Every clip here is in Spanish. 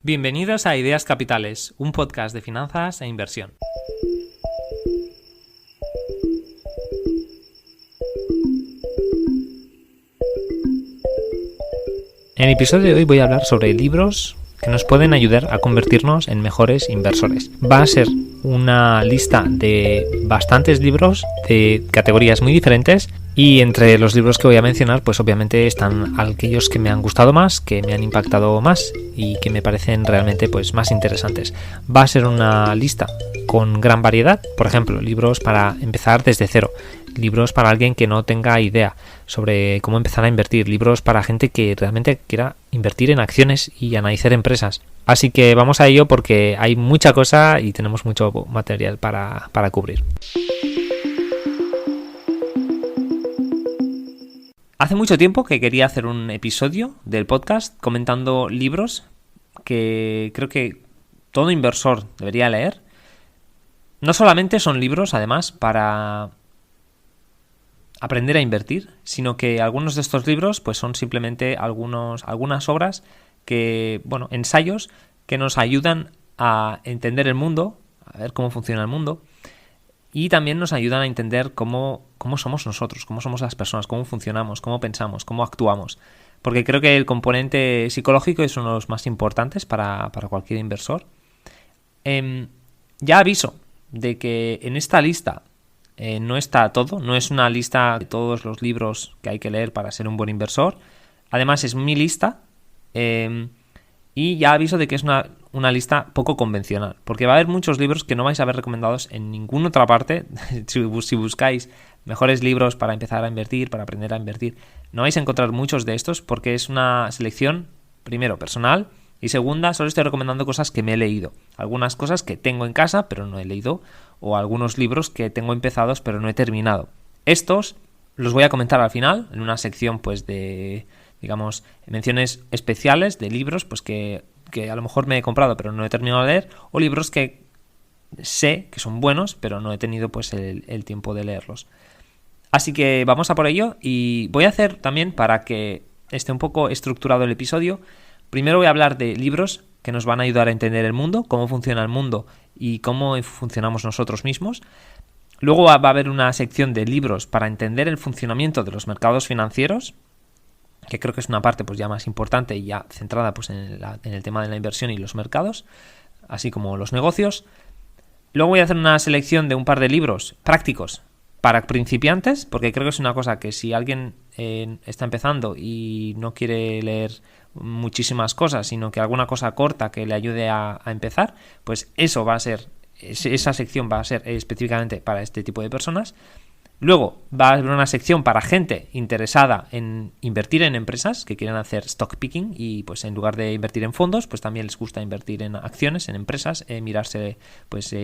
Bienvenidos a Ideas Capitales, un podcast de finanzas e inversión. En el episodio de hoy voy a hablar sobre libros que nos pueden ayudar a convertirnos en mejores inversores. Va a ser una lista de bastantes libros de categorías muy diferentes y entre los libros que voy a mencionar pues obviamente están aquellos que me han gustado más, que me han impactado más y que me parecen realmente pues más interesantes. Va a ser una lista con gran variedad, por ejemplo, libros para empezar desde cero, libros para alguien que no tenga idea sobre cómo empezar a invertir, libros para gente que realmente quiera invertir en acciones y analizar empresas. Así que vamos a ello porque hay mucha cosa y tenemos mucho material para cubrir. Hace mucho tiempo que quería hacer un episodio del podcast comentando libros que creo que todo inversor debería leer. No solamente son libros, además, para aprender a invertir, sino que algunos de estos libros pues son simplemente algunas obras que, ensayos que nos ayudan a entender el mundo, a ver cómo funciona el mundo, y también nos ayudan a entender cómo somos nosotros, cómo somos las personas, cómo funcionamos, cómo pensamos, cómo actuamos. Porque creo que el componente psicológico es uno de los más importantes para cualquier inversor. Ya aviso de que en esta lista no está todo, no es una lista de todos los libros que hay que leer para ser un buen inversor. Además es mi lista y ya aviso de que es una lista poco convencional, porque va a haber muchos libros que no vais a ver recomendados en ninguna otra parte. Si buscáis mejores libros para empezar a invertir, para aprender a invertir, no vais a encontrar muchos de estos porque es una selección, primero, personal, y segunda, solo estoy recomendando cosas que me he leído. Algunas cosas que tengo en casa pero no he leído, o algunos libros que tengo empezados pero no he terminado. Estos los voy a comentar al final, en una sección pues de, digamos, menciones especiales de libros pues que a lo mejor me he comprado pero no he terminado de leer, o libros que sé que son buenos pero no he tenido pues el tiempo de leerlos. Así que vamos a por ello, y voy a hacer también, para que esté un poco estructurado el episodio, primero voy a hablar de libros que nos van a ayudar a entender el mundo, cómo funciona el mundo y cómo funcionamos nosotros mismos. Luego va a haber una sección de libros para entender el funcionamiento de los mercados financieros, que creo que es una parte pues ya más importante y ya centrada pues en el tema de la inversión y los mercados, así como los negocios. Luego voy a hacer una selección de un par de libros prácticos para principiantes, porque creo que es una cosa que si alguien está empezando y no quiere leer muchísimas cosas, sino que alguna cosa corta que le ayude a empezar, pues esa sección va a ser específicamente para este tipo de personas. Luego va a haber una sección para gente interesada en invertir en empresas, que quieren hacer stock picking y pues en lugar de invertir en fondos, pues también les gusta invertir en acciones, en empresas, mirarse pues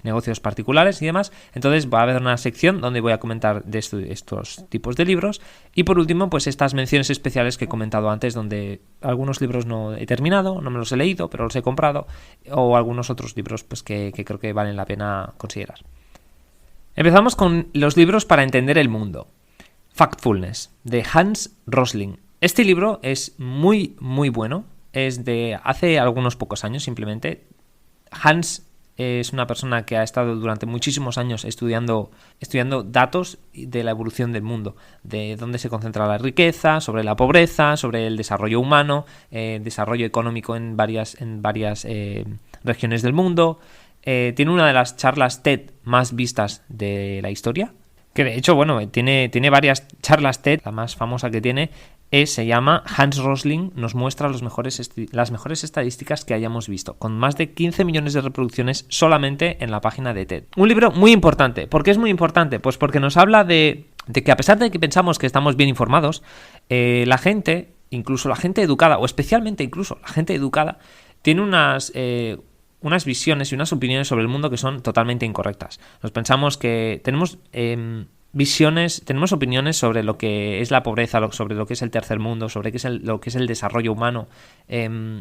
negocios particulares y demás. Entonces va a haber una sección donde voy a comentar de estos tipos de libros. Y por último, pues estas menciones especiales que he comentado antes, donde algunos libros no he terminado, no me los he leído, pero los he comprado, o algunos otros libros pues que creo que valen la pena considerar. Empezamos con los libros para entender el mundo. Factfulness, de Hans Rosling. Este libro es muy, muy bueno. Es de hace algunos pocos años simplemente. Hans es una persona que ha estado durante muchísimos años estudiando datos de la evolución del mundo, de dónde se concentra la riqueza, sobre la pobreza, sobre el desarrollo humano, desarrollo económico en varias regiones del mundo. Tiene una de las charlas TED más vistas de la historia, que de hecho, tiene varias charlas TED. La más famosa que tiene se llama Hans Rosling nos muestra las mejores estadísticas que hayamos visto, con más de 15 millones de reproducciones solamente en la página de TED. Un libro muy importante. ¿Por qué es muy importante? Pues porque nos habla de que a pesar de que pensamos que estamos bien informados, la gente, incluso la gente educada, o especialmente incluso la gente educada, tiene unas visiones y unas opiniones sobre el mundo que son totalmente incorrectas. Nos pensamos que tenemos tenemos opiniones sobre lo que es la pobreza, sobre lo que es el tercer mundo, sobre lo que es el desarrollo humano,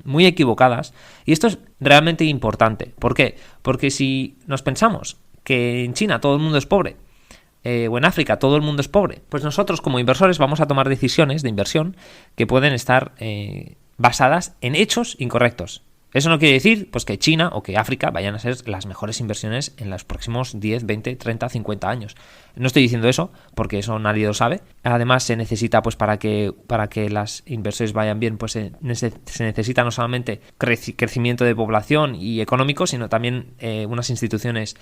muy equivocadas. Y esto es realmente importante. ¿Por qué? Porque si nos pensamos que en China todo el mundo es pobre, o en África todo el mundo es pobre, pues nosotros como inversores vamos a tomar decisiones de inversión que pueden estar basadas en hechos incorrectos. Eso no quiere decir pues que China o que África vayan a ser las mejores inversiones en los próximos 10, 20, 30, 50 años. No estoy diciendo eso porque eso nadie lo sabe. Además se necesita pues para que las inversiones vayan bien pues se necesita no solamente crecimiento de población y económico, sino también unas instituciones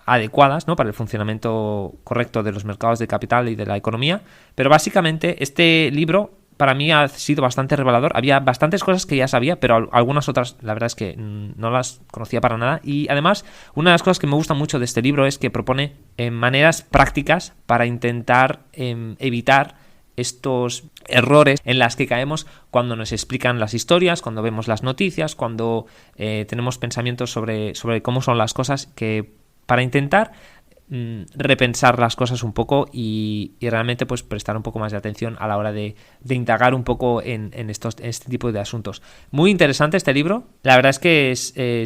adecuadas, ¿no?, para el funcionamiento correcto de los mercados de capital y de la economía. Pero básicamente este libro para mí ha sido bastante revelador. Había bastantes cosas que ya sabía, pero algunas otras la verdad es que no las conocía para nada. Y además, una de las cosas que me gusta mucho de este libro es que propone maneras prácticas para intentar evitar estos errores en las que caemos cuando nos explican las historias, cuando vemos las noticias, cuando tenemos pensamientos sobre cómo son las cosas, que para intentar repensar las cosas un poco y realmente pues prestar un poco más de atención a la hora de indagar un poco en este tipo de asuntos. Muy interesante este libro, la verdad es que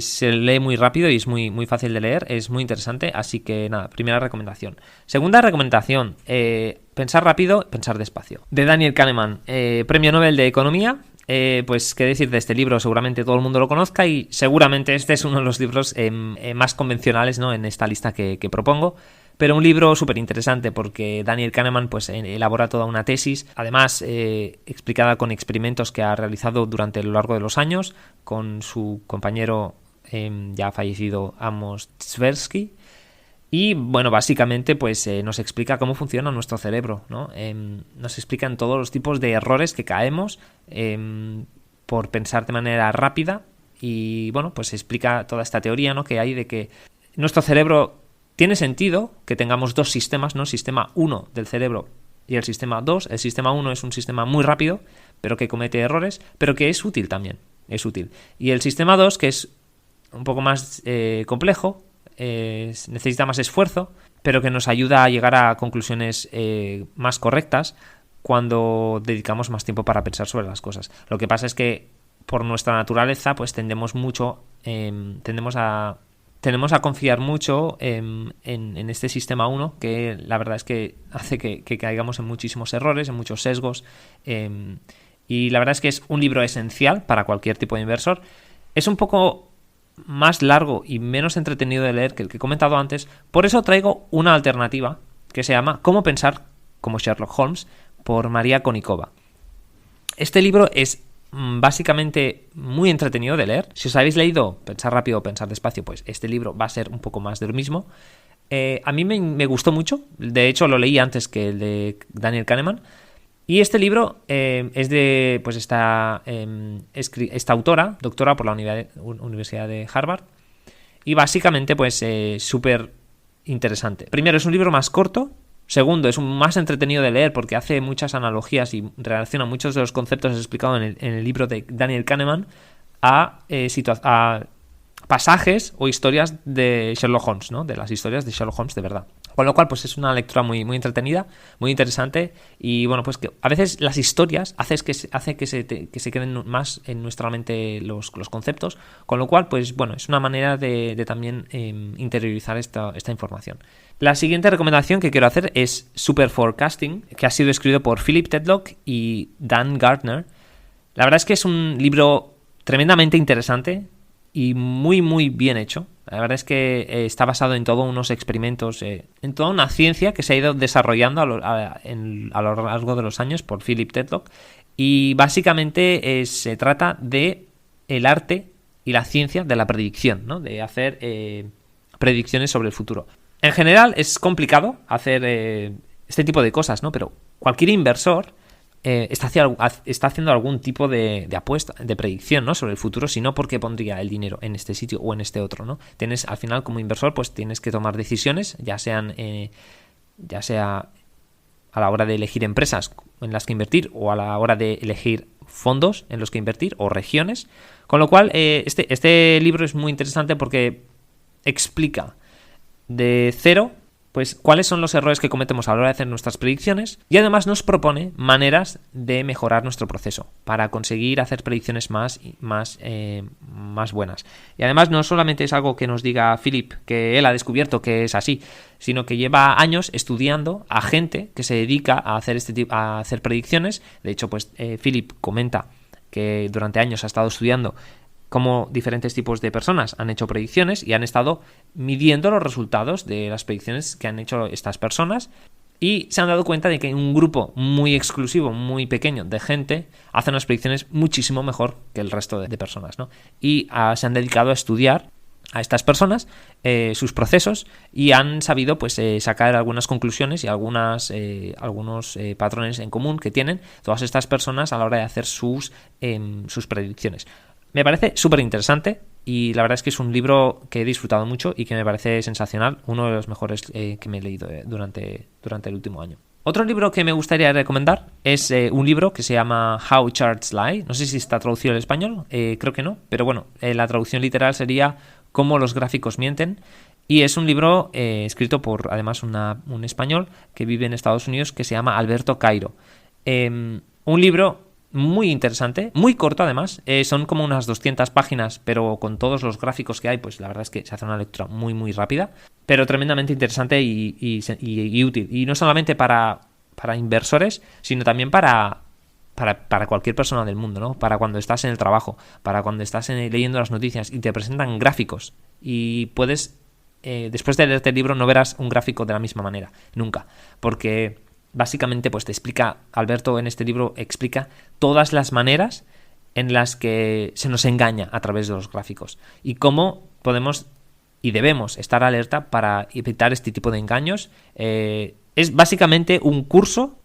se lee muy rápido y es muy, muy fácil de leer, es muy interesante, así que nada, primera recomendación. Segunda recomendación, Pensar rápido, pensar despacio, de Daniel Kahneman, Premio Nobel de Economía. Pues qué decir de este libro, seguramente todo el mundo lo conozca y seguramente este es uno de los libros más convencionales, ¿no?, en esta lista que propongo, pero un libro súper interesante porque Daniel Kahneman pues elabora toda una tesis, además explicada con experimentos que ha realizado durante lo largo de los años con su compañero ya fallecido Amos Tversky. Y bueno, básicamente pues nos explica cómo funciona nuestro cerebro, ¿no? Nos explican todos los tipos de errores que caemos por pensar de manera rápida y bueno, pues explica toda esta teoría, ¿no?, que hay de que nuestro cerebro tiene sentido que tengamos dos sistemas, ¿no? Sistema 1 del cerebro y el sistema 2. El sistema 1 es un sistema muy rápido, pero que comete errores, pero que es útil también, es útil. Y el sistema 2, que es un poco más complejo, necesita más esfuerzo, pero que nos ayuda a llegar a conclusiones más correctas cuando dedicamos más tiempo para pensar sobre las cosas. Lo que pasa es que por nuestra naturaleza pues tendemos a confiar mucho en este sistema 1, que la verdad es que hace que caigamos en muchísimos errores, en muchos sesgos, y la verdad es que es un libro esencial para cualquier tipo de inversor. Es un poco más largo y menos entretenido de leer que el que he comentado antes, por eso traigo una alternativa que se llama Cómo pensar como Sherlock Holmes, por María Konnikova. Este libro es básicamente muy entretenido de leer. Si os habéis leído Pensar rápido o pensar despacio, pues este libro va a ser un poco más de lo mismo. A mí me gustó mucho, de hecho lo leí antes que el de Daniel Kahneman. Y este libro es de pues esta autora, doctora por la Universidad de Harvard, y básicamente pues súper interesante. Primero, es un libro más corto. Segundo, es más entretenido de leer porque hace muchas analogías y relaciona muchos de los conceptos explicados en el libro de Daniel Kahneman a pasajes o historias de Sherlock Holmes, ¿no?, de las historias de Sherlock Holmes de verdad. Con lo cual, pues es una lectura muy, muy entretenida, muy interesante, y bueno, pues que a veces las historias hace que se queden más en nuestra mente los conceptos, con lo cual, pues bueno, es una manera de también interiorizar esta información. La siguiente recomendación que quiero hacer es Super Forecasting, que ha sido escrito por Philip Tetlock y Dan Gardner. La verdad es que es un libro tremendamente interesante y muy, muy bien hecho. La verdad es que está basado en todos unos experimentos, en toda una ciencia que se ha ido desarrollando a lo largo de los años por Philip Tetlock. Y básicamente se trata de el arte y la ciencia de la predicción, ¿no?, de hacer predicciones sobre el futuro. En general es complicado hacer este tipo de cosas, ¿no?, pero cualquier inversor está haciendo algún tipo de apuesta, de predicción, ¿no?, sobre el futuro, si no, ¿por qué pondría el dinero en este sitio o en este otro, ¿no? Al final, como inversor, pues tienes que tomar decisiones, ya sea a la hora de elegir empresas en las que invertir o a la hora de elegir fondos en los que invertir o regiones, con lo cual este libro es muy interesante porque explica de cero pues cuáles son los errores que cometemos a la hora de hacer nuestras predicciones, y además nos propone maneras de mejorar nuestro proceso para conseguir hacer predicciones más buenas. Y además no solamente es algo que nos diga Philip, que él ha descubierto que es así, sino que lleva años estudiando a gente que se dedica a hacer a hacer predicciones. De hecho, pues Philip comenta que durante años ha estado estudiando cómo diferentes tipos de personas han hecho predicciones y han estado midiendo los resultados de las predicciones que han hecho estas personas, y se han dado cuenta de que un grupo muy exclusivo, muy pequeño de gente hace unas predicciones muchísimo mejor que el resto de personas, ¿no? Y se han dedicado a estudiar a estas personas, sus procesos, y han sabido pues sacar algunas conclusiones y algunos patrones en común que tienen todas estas personas a la hora de hacer sus predicciones. Me parece súper interesante y la verdad es que es un libro que he disfrutado mucho y que me parece sensacional, uno de los mejores que me he leído durante el último año. Otro libro que me gustaría recomendar es un libro que se llama How Charts Lie. No sé si está traducido al español, creo que no, pero bueno, la traducción literal sería Cómo los gráficos mienten. Y es un libro escrito por, además, un español que vive en Estados Unidos que se llama Alberto Cairo. Un libro muy interesante, muy corto además, son como unas 200 páginas, pero con todos los gráficos que hay, pues la verdad es que se hace una lectura muy muy rápida, pero tremendamente interesante y útil. Y no solamente para inversores, sino también para cualquier persona del mundo, ¿no? Para cuando estás en el trabajo, para cuando estás leyendo las noticias y te presentan gráficos y puedes, después de leerte el libro, no verás un gráfico de la misma manera, nunca, porque básicamente pues te explica, Alberto en este libro explica todas las maneras en las que se nos engaña a través de los gráficos y cómo podemos y debemos estar alerta para evitar este tipo de engaños. Es básicamente un curso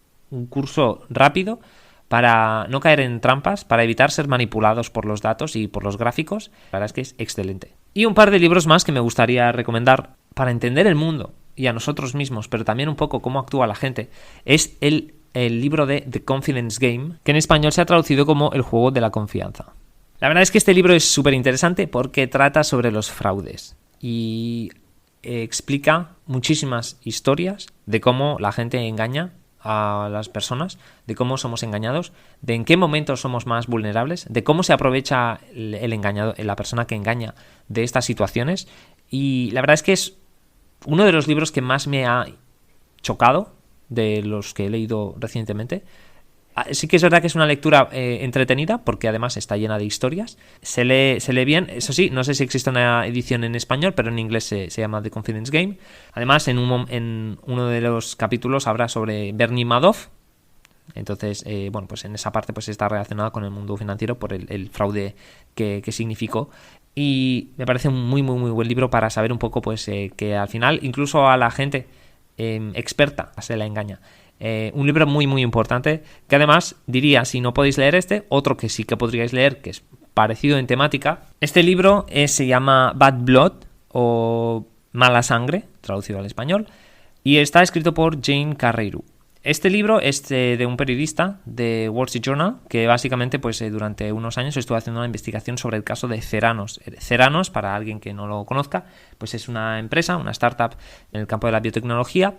rápido para no caer en trampas, para evitar ser manipulados por los datos y por los gráficos. La verdad es que es excelente. Y un par de libros más que me gustaría recomendar para entender el mundo y a nosotros mismos, pero también un poco cómo actúa la gente, es el libro de The Confidence Game, que en español se ha traducido como El juego de la confianza. La verdad es que este libro es súper interesante porque trata sobre los fraudes y explica muchísimas historias de cómo la gente engaña a las personas, de cómo somos engañados, de en qué momentos somos más vulnerables, de cómo se aprovecha el engañado, la persona que engaña de estas situaciones. Y la verdad es que es uno de los libros que más me ha chocado de los que he leído recientemente. Sí que es verdad que es una lectura entretenida porque además está llena de historias. Se lee bien, eso sí, no sé si existe una edición en español, pero en inglés se llama The Confidence Game. Además, en uno de los capítulos habla sobre Bernie Madoff. Entonces, bueno, pues en esa parte pues está relacionada con el mundo financiero por el fraude que significó. Y me parece un muy, muy, muy buen libro para saber un poco pues que al final incluso a la gente experta se la engaña. Un libro muy muy importante que además diría, si no podéis leer otro que sí que podríais leer, que es parecido en temática. Este libro se llama Bad Blood o Mala Sangre, traducido al español, y está escrito por Jane Carreyrou. Este libro es de un periodista de Wall Street Journal que básicamente pues durante unos años estuvo haciendo una investigación sobre el caso de Theranos. Theranos, para alguien que no lo conozca, pues es una empresa, una startup en el campo de la biotecnología,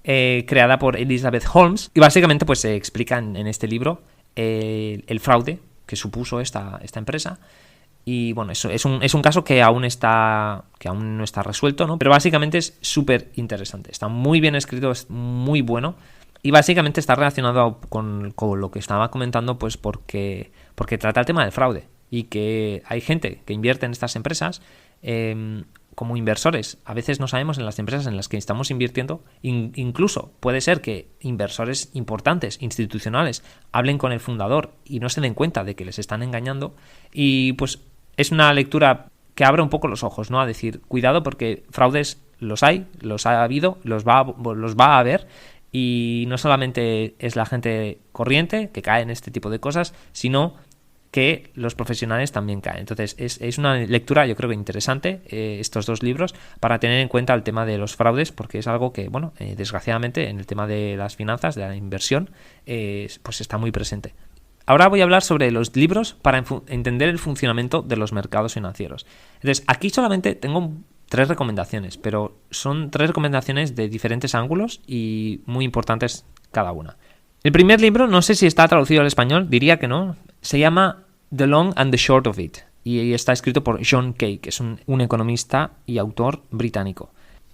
creada por Elizabeth Holmes, y básicamente pues se explica en este libro el fraude que supuso esta empresa. Y bueno, eso es un caso que aún no está resuelto, ¿no? Pero básicamente es súper interesante, está muy bien escrito, es muy bueno. Y básicamente está relacionado con lo que estaba comentando, pues porque trata el tema del fraude y que hay gente que invierte en estas empresas como inversores. A veces no sabemos en las empresas en las que estamos invirtiendo, incluso puede ser que inversores importantes, institucionales, hablen con el fundador y no se den cuenta de que les están engañando. Y pues es una lectura que abre un poco los ojos, ¿no? A decir, cuidado porque fraudes los hay, los ha habido, los va a haber. Y no solamente es la gente corriente que cae en este tipo de cosas, sino que los profesionales también caen. Entonces es una lectura, yo creo que interesante, estos dos libros, para tener en cuenta el tema de los fraudes, porque es algo que, bueno, desgraciadamente en el tema de las finanzas, de la inversión, pues está muy presente. Ahora voy a hablar sobre los libros para entender el funcionamiento de los mercados financieros. Entonces, aquí solamente tengo 3 recomendaciones, pero son 3 recomendaciones de diferentes ángulos y muy importantes cada una. El primer libro, no sé si está traducido al español, diría que no, se llama The Long and the Short of It y está escrito por John Kay, que es un economista y autor británico.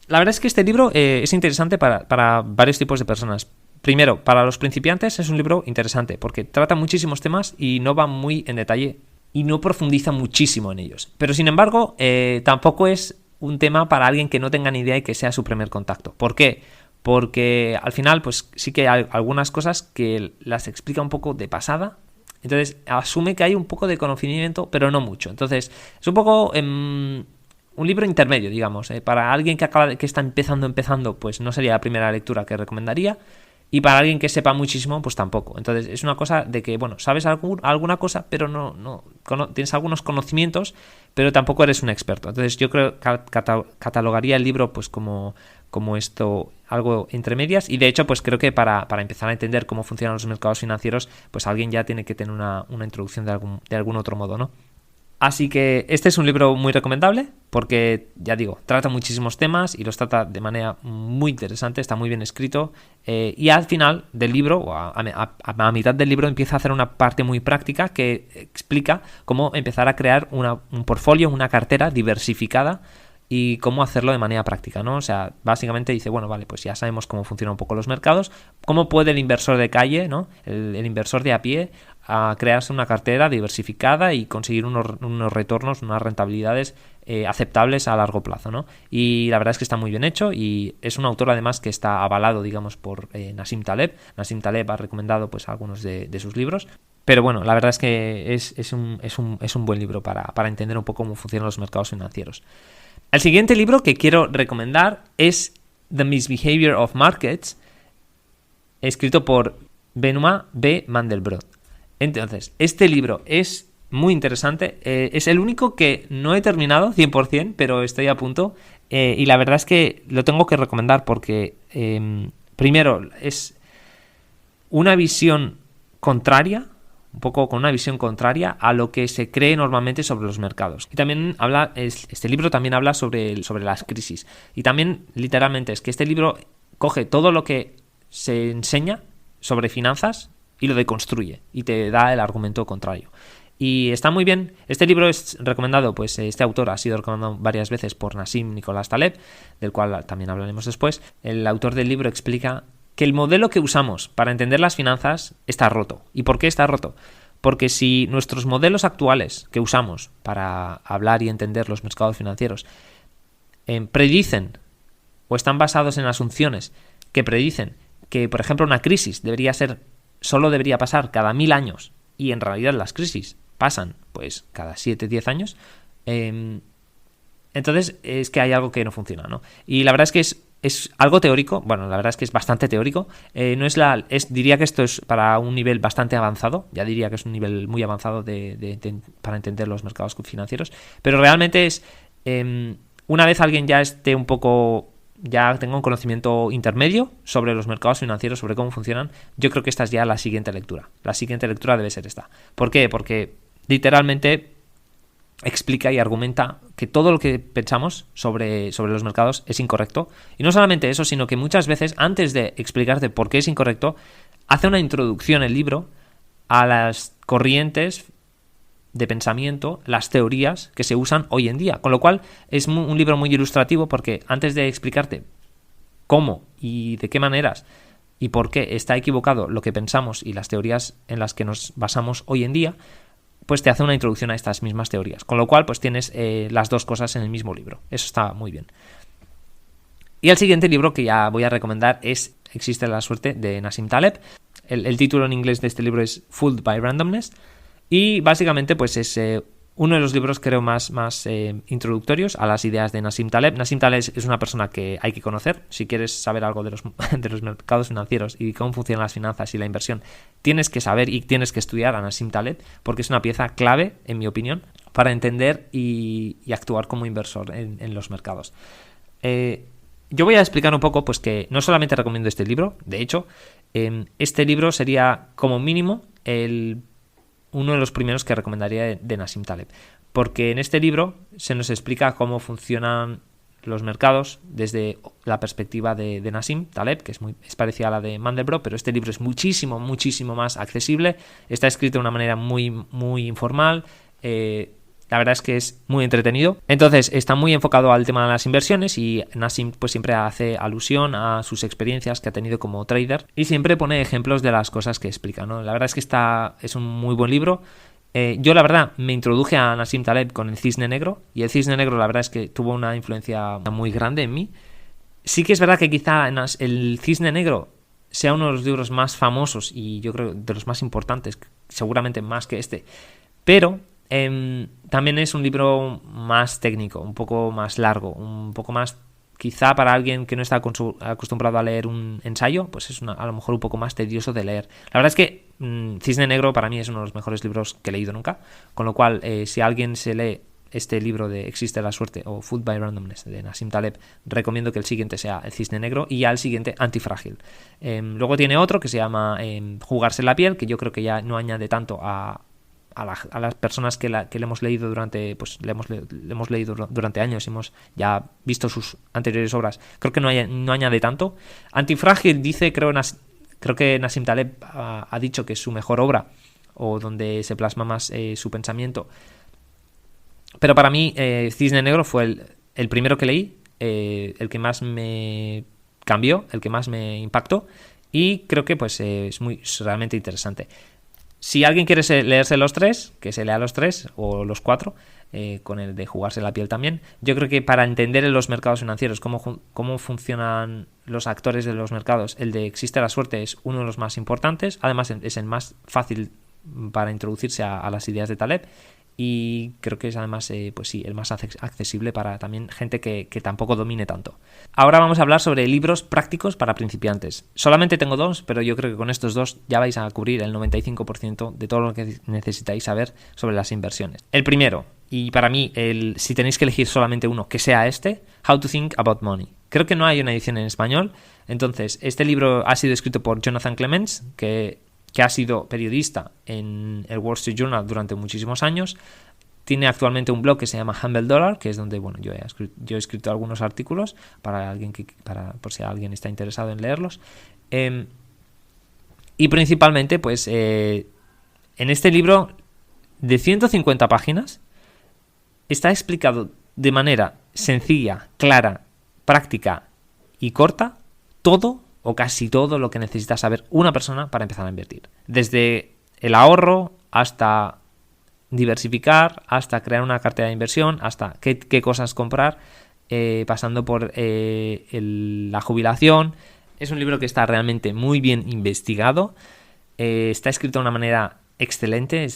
La verdad es que este libro es interesante para varios tipos de personas. primero, para los principiantes es un libro interesante porque trata muchísimos temas y no va muy en detalle y no profundiza muchísimo en ellos. Pero sin embargo, tampoco es un tema para alguien que no tenga ni idea y que sea su primer contacto. ¿Por qué? Porque al final, pues sí que hay algunas cosas que las explica un poco de pasada. Entonces, asume que hay un poco de conocimiento, pero no mucho. Entonces, es un poco un libro intermedio, digamos. Para alguien que está empezando, pues no sería la primera lectura que recomendaría. Y para alguien que sepa muchísimo, pues tampoco. Entonces, es una cosa de que, bueno, sabes alguna cosa, pero no tienes algunos conocimientos, pero tampoco eres un experto. Entonces, yo creo que catalogaría el libro pues como esto, algo entre medias. Y de hecho, pues creo que para empezar a entender cómo funcionan los mercados financieros, pues alguien ya tiene que tener una introducción de algún otro modo, ¿no? Así que este es un libro muy recomendable porque, ya digo, trata muchísimos temas y los trata de manera muy interesante, está muy bien escrito, y al final del libro, o a mitad del libro, empieza a hacer una parte muy práctica que explica cómo empezar a crear un portfolio, una cartera diversificada y cómo hacerlo de manera práctica, ¿no? O sea, básicamente dice, bueno, vale, pues ya sabemos cómo funcionan un poco los mercados, cómo puede el inversor de calle, ¿no? El inversor de a pie, a crearse una cartera diversificada y conseguir unos retornos, unas rentabilidades aceptables a largo plazo, ¿no? Y la verdad es que está muy bien hecho y es un autor además que está avalado, digamos, por Nassim Taleb. Nassim Taleb ha recomendado pues algunos de sus libros. Pero bueno, la verdad es que es un buen libro para entender un poco cómo funcionan los mercados financieros. El siguiente libro que quiero recomendar es The Misbehavior of Markets, escrito por Benoit B. Mandelbrot. Entonces, este libro es muy interesante, es el único que no he terminado 100%, pero estoy a punto, y la verdad es que lo tengo que recomendar porque, primero, es una visión contraria, un poco con una visión contraria a lo que se cree normalmente sobre los mercados. Y también este libro también habla sobre las crisis. Y también, literalmente, es que este libro coge todo lo que se enseña sobre finanzas y lo deconstruye y te da el argumento contrario. Y está muy bien. Este libro es recomendado, pues este autor ha sido recomendado varias veces por Nassim Nicolás Taleb, del cual también hablaremos después. El autor del libro explica que el modelo que usamos para entender las finanzas está roto. ¿Y por qué está roto? Porque si nuestros modelos actuales que usamos para hablar y entender los mercados financieros predicen o están basados en asunciones que predicen que, por ejemplo, una crisis solo debería pasar cada 1000 años y en realidad las crisis pasan pues cada 7-10 años, entonces es que hay algo que no funciona, ¿no? Y la verdad es que es algo teórico, bueno, la verdad es que es bastante teórico, diría que esto es para un nivel bastante avanzado, ya diría que es un nivel muy avanzado para entender los mercados financieros, pero realmente es, una vez alguien ya esté un poco, ya tenga un conocimiento intermedio sobre los mercados financieros, sobre cómo funcionan, yo creo que esta es ya la siguiente lectura. La siguiente lectura debe ser esta. ¿Por qué? Porque literalmente explica y argumenta que todo lo que pensamos sobre los mercados es incorrecto. Y no solamente eso, sino que muchas veces, antes de explicarte por qué es incorrecto, hace una introducción el libro a las corrientes de pensamiento, las teorías que se usan hoy en día. Con lo cual es un libro muy ilustrativo porque antes de explicarte cómo y de qué maneras y por qué está equivocado lo que pensamos y las teorías en las que nos basamos hoy en día, pues te hace una introducción a estas mismas teorías. Con lo cual, pues tienes las dos cosas en el mismo libro. Eso está muy bien. Y el siguiente libro que ya voy a recomendar es Existe la suerte, de Nassim Taleb. El título en inglés de este libro es Fooled by Randomness. Y básicamente, pues es uno de los libros, creo, más introductorios a las ideas de Nassim Taleb. Nassim Taleb es una persona que hay que conocer. Si quieres saber algo de los mercados financieros y cómo funcionan las finanzas y la inversión, tienes que saber y tienes que estudiar a Nassim Taleb, porque es una pieza clave, en mi opinión, para entender y actuar como inversor en los mercados. Yo voy a explicar un poco, pues que no solamente recomiendo este libro, de hecho, este libro sería como mínimo uno de los primeros que recomendaría de Nassim Taleb, porque en este libro se nos explica cómo funcionan los mercados desde la perspectiva de Nassim Taleb, que es parecida a la de Mandelbrot, pero este libro es muchísimo, muchísimo más accesible, está escrito de una manera muy, muy informal, La verdad es que es muy entretenido. Entonces está muy enfocado al tema de las inversiones y Nassim pues siempre hace alusión a sus experiencias que ha tenido como trader y siempre pone ejemplos de las cosas que explica, ¿no? La verdad es que es un muy buen libro. Yo la verdad me introduje a Nassim Taleb con El Cisne Negro y El Cisne Negro la verdad es que tuvo una influencia muy grande en mí. Sí que es verdad que quizá El Cisne Negro sea uno de los libros más famosos y yo creo de los más importantes, seguramente más que este, pero también es un libro más técnico, un poco más largo, un poco más, quizá para alguien que no está acostumbrado a leer un ensayo, pues es a lo mejor un poco más tedioso de leer. La verdad es que Cisne Negro para mí es uno de los mejores libros que he leído nunca, con lo cual si alguien se lee este libro de Existe la suerte o Food by Randomness de Nassim Taleb, recomiendo que el siguiente sea El Cisne Negro y ya el siguiente Antifrágil. Luego tiene otro que se llama Jugarse la piel, que yo creo que ya no añade tanto a las personas que le hemos leído durante pues le hemos leído durante años y hemos ya visto sus anteriores obras. Creo que no añade tanto. Antifrágil dice, creo que Nassim Taleb ha dicho que es su mejor obra o donde se plasma más su pensamiento. Pero para mí Cisne Negro fue el primero que leí, el que más me cambió, el que más me impactó y creo que pues es realmente interesante. Si alguien quiere leerse los tres, que se lea los tres o los cuatro, con el de Jugarse la piel también. Yo creo que para entender en los mercados financieros cómo funcionan los actores de los mercados, el de Existe la suerte es uno de los más importantes. Además es el más fácil para introducirse a las ideas de Taleb. Y creo que es además pues sí, el más accesible para también gente que tampoco domine tanto. Ahora vamos a hablar sobre libros prácticos para principiantes. Solamente tengo dos, pero yo creo que con estos dos ya vais a cubrir el 95% de todo lo que necesitáis saber sobre las inversiones. El primero, y para mí, si tenéis que elegir solamente uno, que sea este, How to Think About Money. Creo que no hay una edición en español, entonces este libro ha sido escrito por Jonathan Clements, que ha sido periodista en el Wall Street Journal durante muchísimos años. Tiene actualmente un blog que se llama Humble Dollar, que es donde yo he escrito algunos artículos por si alguien está interesado en leerlos. Y principalmente, pues, en este libro de 150 páginas está explicado de manera sencilla, clara, práctica y corta todo o casi todo lo que necesita saber una persona para empezar a invertir. Desde el ahorro hasta diversificar, hasta crear una cartera de inversión, hasta qué cosas comprar, pasando por la jubilación. Es un libro que está realmente muy bien investigado, está escrito de una manera excelente,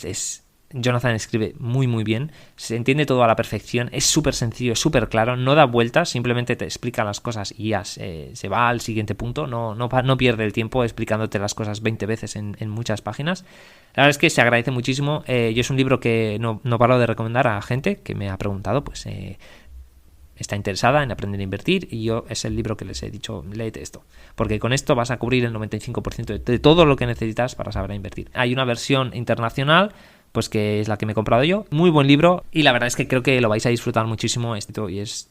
Jonathan escribe muy muy bien, se entiende todo a la perfección, es súper sencillo, es súper claro, no da vueltas, simplemente te explica las cosas y ya se va al siguiente punto, no pierde el tiempo explicándote las cosas 20 veces en muchas páginas. La verdad es que se agradece muchísimo. Yo es un libro que no paro de recomendar a gente que me ha preguntado, pues está interesada en aprender a invertir, y yo es el libro que les he dicho, léete esto, porque con esto vas a cubrir el 95% de todo lo que necesitas para saber invertir. Hay una versión internacional, pues que es la que me he comprado yo, muy buen libro, y la verdad es que creo que lo vais a disfrutar muchísimo, y es,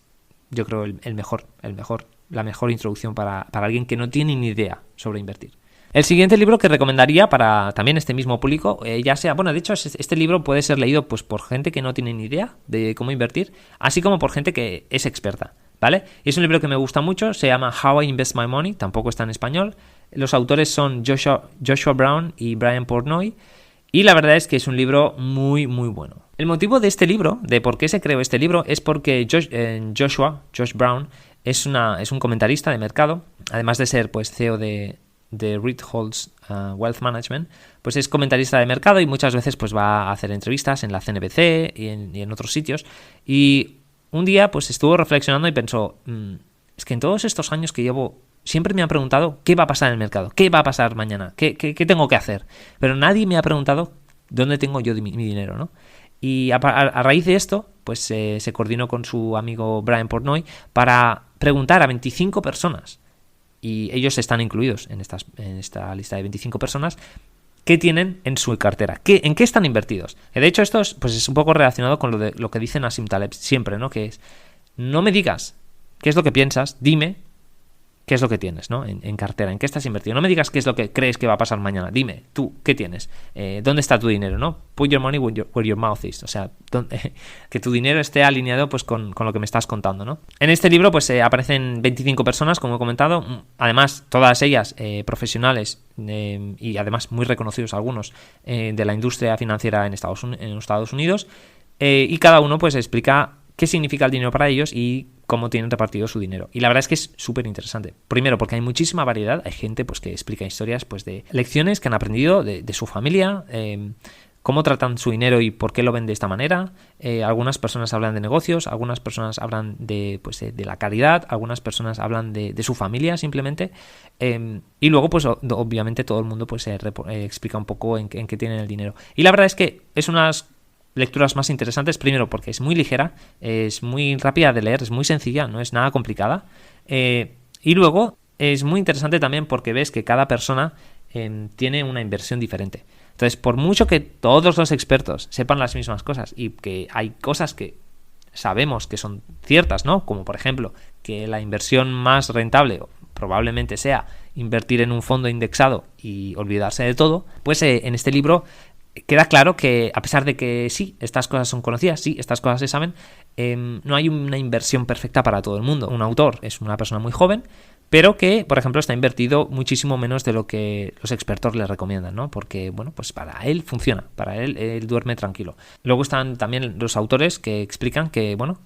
yo creo, la mejor introducción para alguien que no tiene ni idea sobre invertir. El siguiente libro que recomendaría para también este mismo público, ya sea, bueno, de hecho este libro puede ser leído pues por gente que no tiene ni idea de cómo invertir, así como por gente que es experta, ¿vale? Y es un libro que me gusta mucho, se llama How I Invest My Money, tampoco está en español. Los autores son Joshua Brown y Brian Portnoy, y la verdad es que es un libro muy muy bueno. El motivo de este libro, de por qué se creó este libro, es porque Josh Brown es un comentarista de mercado, además de ser pues CEO de Ritholtz Wealth Management, pues es comentarista de mercado y muchas veces pues va a hacer entrevistas en la CNBC y en otros sitios. Y un día pues estuvo reflexionando y pensó, es que en todos estos años que llevo siempre me han preguntado qué va a pasar en el mercado, qué va a pasar mañana, qué tengo que hacer, pero nadie me ha preguntado dónde tengo yo mi dinero, ¿no? Y a raíz de esto pues se coordinó con su amigo Brian Portnoy para preguntar a 25 personas, y ellos están incluidos en esta lista de 25 personas, qué tienen en su cartera, en qué están invertidos. De hecho, esto es un poco relacionado con lo que dice Nassim Taleb siempre, ¿no? Que es, no me digas qué es lo que piensas, dime qué es lo que tienes, ¿no? En cartera, en qué estás invertido. No me digas qué es lo que crees que va a pasar mañana. Dime, tú, ¿qué tienes? ¿Dónde está tu dinero, no? Put your money where your mouth is. O sea, que tu dinero esté alineado pues con lo que me estás contando, ¿no? En este libro pues aparecen 25 personas, como he comentado. Además, todas ellas profesionales y además muy reconocidos algunos de la industria financiera en Estados Unidos. Y cada uno pues explica qué significa el dinero para ellos y cómo tienen repartido su dinero. Y la verdad es que es súper interesante. Primero, porque hay muchísima variedad. Hay gente pues que explica historias pues de lecciones que han aprendido de su familia, cómo tratan su dinero y por qué lo ven de esta manera. Algunas personas hablan de negocios, algunas personas hablan de la caridad, algunas personas hablan de su familia simplemente. Y luego, pues obviamente todo el mundo pues explica un poco en qué tienen el dinero. Y la verdad es que es unas lecturas más interesantes, primero porque es muy ligera, es muy rápida de leer, es muy sencilla, no es nada complicada, y luego es muy interesante también porque ves que cada persona tiene una inversión diferente. Entonces, por mucho que todos los expertos sepan las mismas cosas y que hay cosas que sabemos que son ciertas, ¿no? Como por ejemplo que la inversión más rentable probablemente sea invertir en un fondo indexado y olvidarse de todo, pues en este libro queda claro que, a pesar de que sí, estas cosas son conocidas, sí, estas cosas se saben, no hay una inversión perfecta para todo el mundo. Un autor es una persona muy joven, pero que, por ejemplo, está invertido muchísimo menos de lo que los expertos le recomiendan, ¿no? Porque, bueno, pues para él funciona, para él duerme tranquilo. Luego están también los autores que explican que, bueno,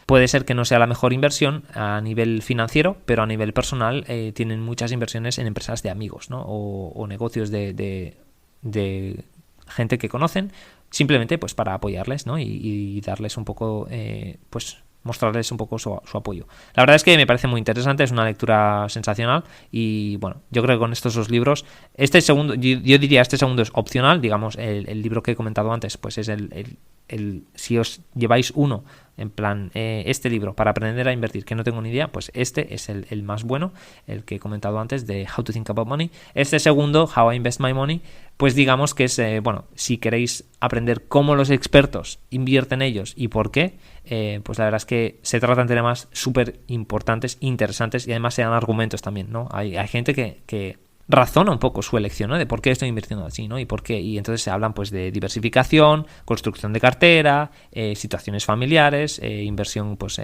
puede ser que no sea la mejor inversión a nivel financiero, pero a nivel personal tienen muchas inversiones en empresas de amigos, ¿no? O negocios de gente que conocen, simplemente pues para apoyarles, ¿no? Y darles un poco, pues mostrarles un poco su apoyo. La verdad es que me parece muy interesante, es una lectura sensacional y bueno, yo creo que con estos dos libros, este segundo, yo diría este segundo es opcional, digamos, el libro que he comentado antes, pues es si os lleváis uno, en plan, este libro para aprender a invertir, que no tengo ni idea, pues este es el más bueno, el que he comentado antes de How to Think About Money. Este segundo, How I Invest My Money, pues digamos que es, bueno, si queréis aprender cómo los expertos invierten ellos y por qué, pues la verdad es que se tratan de temas súper importantes, interesantes y además se dan argumentos también, ¿no? Hay gente que razona un poco su elección, ¿no? De por qué estoy invirtiendo así, ¿no? Y por qué. Y entonces se hablan pues de diversificación, construcción de cartera, situaciones familiares, inversión pues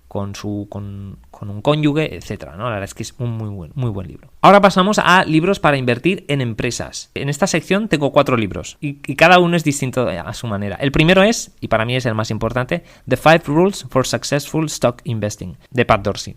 con un cónyuge, etcétera, ¿no? La verdad es que es un muy buen libro. Ahora pasamos a libros para invertir en empresas. En esta sección tengo 4 libros y cada uno es distinto a su manera. El primero es, y para mí es el más importante, The 5 Rules for Successful Stock Investing, de Pat Dorsey.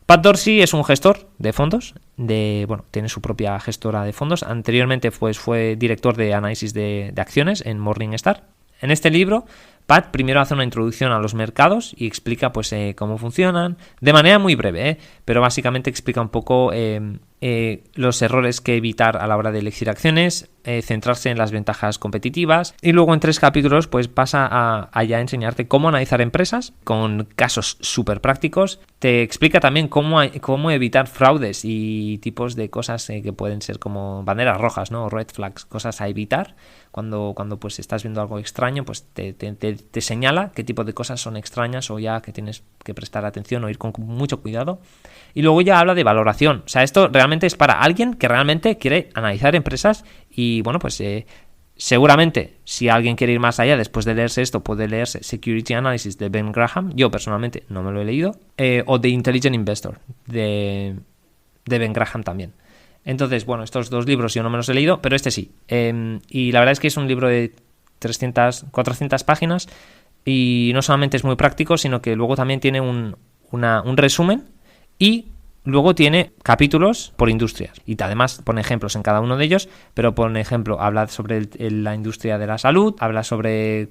Pat Dorsey es un gestor de fondos, tiene su propia gestora de fondos. Anteriormente pues, fue director de análisis de acciones en Morningstar. En este libro, Pat primero hace una introducción a los mercados y explica pues cómo funcionan, de manera muy breve, pero básicamente explica un poco los errores que evitar a la hora de elegir acciones, centrarse en las ventajas competitivas y luego en 3 capítulos pues pasa a ya enseñarte cómo analizar empresas con casos súper prácticos. Te explica también cómo evitar fraudes y tipos de cosas que pueden ser como banderas rojas, ¿no? Red flags, cosas a evitar. Cuando pues estás viendo algo extraño, pues te señala qué tipo de cosas son extrañas o ya que tienes que prestar atención o ir con mucho cuidado. Y luego ya habla de valoración. O sea, esto realmente es para alguien que realmente quiere analizar empresas y bueno, pues seguramente si alguien quiere ir más allá después de leerse esto, puede leerse Security Analysis de Ben Graham. Yo personalmente no me lo he leído. O The Intelligent Investor de Ben Graham también. Entonces, bueno, estos 2 libros yo no me los he leído, pero este sí. Y la verdad es que es un libro de 400 páginas y no solamente es muy práctico, sino que luego también tiene un resumen y luego tiene capítulos por industrias y además pone ejemplos en cada uno de ellos, pero pone ejemplo, habla sobre la industria de la salud, habla sobre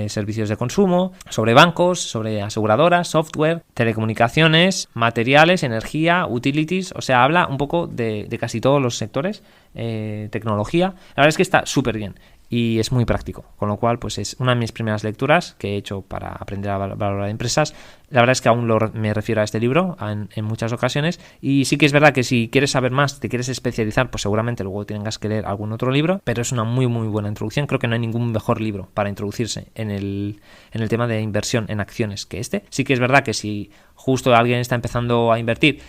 servicios de consumo, sobre bancos, sobre aseguradoras, software, telecomunicaciones, materiales, energía, utilities, o sea, habla un poco de casi todos los sectores, tecnología. La verdad es que está súper bien y es muy práctico, con lo cual pues es una de mis primeras lecturas que he hecho para aprender a valorar empresas. La verdad es que aún me refiero a este libro en muchas ocasiones y sí que es verdad que si quieres saber más, te quieres especializar, pues seguramente luego tengas que leer algún otro libro, pero es una muy buena introducción. Creo que no hay ningún mejor libro para introducirse en el tema de inversión en acciones que este. Sí que es verdad que si justo alguien está empezando a invertir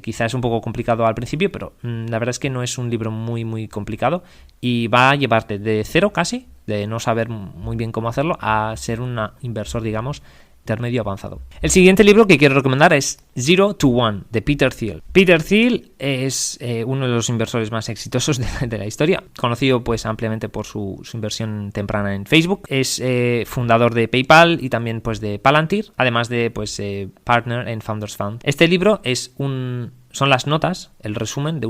quizá es un poco complicado al principio, pero la verdad es que no es un libro muy muy complicado y va a llevarte de cero casi, de no saber muy bien cómo hacerlo, a ser un inversor, digamos, intermedio avanzado. El siguiente libro que quiero recomendar es Zero to One, de Peter Thiel. Peter Thiel es uno de los inversores más exitosos de la historia, conocido pues ampliamente por su inversión temprana en Facebook. Es fundador de PayPal y también pues de Palantir, además de pues partner en Founders Fund. Este libro son las notas, el resumen